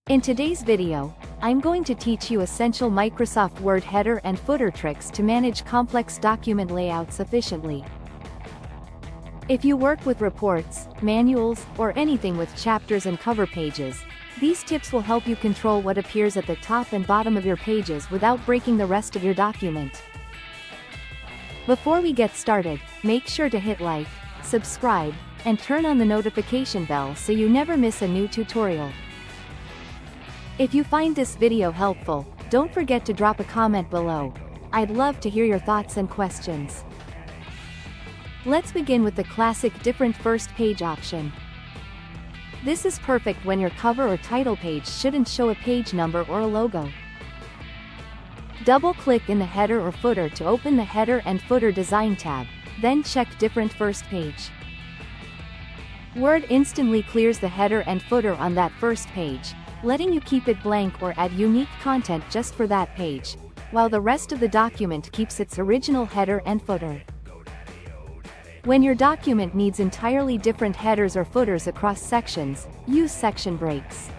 In today's video, I'm going to teach you essential Microsoft Word header and footer tricks to manage complex document layouts efficiently. If you work with reports, manuals, or anything with chapters and cover pages, these tips will help you control what appears at the top and bottom of your pages without breaking the rest of your document. Before we get started, make sure to hit like, subscribe, and turn on the notification bell so you never miss a new tutorial. If you find this video helpful, don't forget to drop a comment below. I'd love to hear your thoughts and questions. Let's begin with the classic different first page option. This is perfect when your cover or title page shouldn't show a page number or a logo. Double-click in the header or footer to open the Header and Footer Design tab, then check Different First Page. Word instantly clears the header and footer on that first page, letting you keep it blank or add unique content just for that page, while the rest of the document keeps its original header and footer. When your document needs entirely different headers or footers across sections, use section breaks.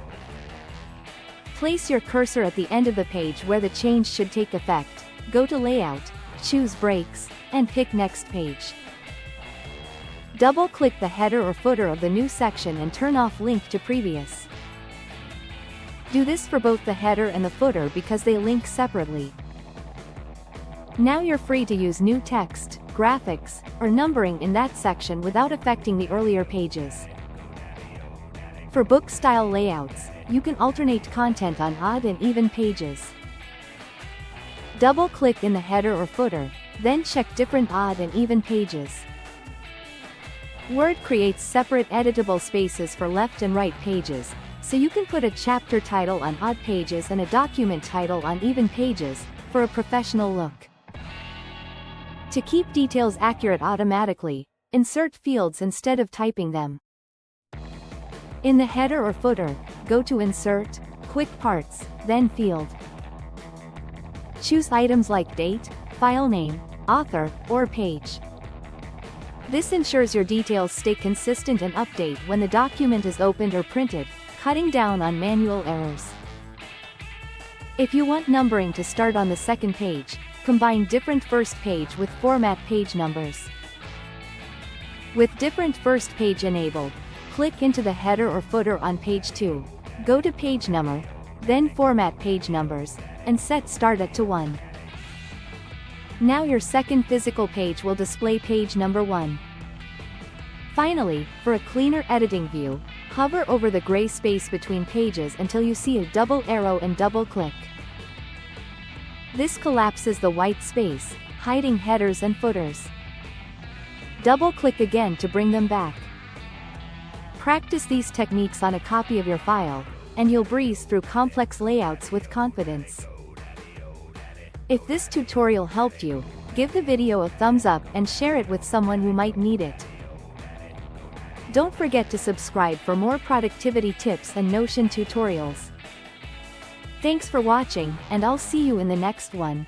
Place your cursor at the end of the page where the change should take effect, go to Layout, choose Breaks, and pick Next Page. Double-click the header or footer of the new section and turn off Link to Previous. Do this for both the header and the footer because they link separately. Now you're free to use new text, graphics, or numbering in that section without affecting the earlier pages. For book-style layouts, you can alternate content on odd and even pages. Double-click in the header or footer, then check Different Odd and Even Pages. Word creates separate editable spaces for left and right pages, so you can put a chapter title on odd pages and a document title on even pages, for a professional look. To keep details accurate automatically, insert fields instead of typing them. In the header or footer, go to Insert, Quick Parts, then Field. Choose items like date, file name, author, or page. This ensures your details stay consistent and update when the document is opened or printed, cutting down on manual errors. If you want numbering to start on the second page, combine Different First Page with Format Page Numbers. With Different First Page enabled, click into the header or footer on page 2, go to Page Number, then Format Page Numbers, and set Start at to 1. Now your second physical page will display page number 1. Finally, for a cleaner editing view, hover over the gray space between pages until you see a double arrow and double-click. This collapses the white space, hiding headers and footers. Double-click again to bring them back. Practice these techniques on a copy of your file, and you'll breeze through complex layouts with confidence. If this tutorial helped you, give the video a thumbs up and share it with someone who might need it. Don't forget to subscribe for more productivity tips and Notion tutorials. Thanks for watching, and I'll see you in the next one.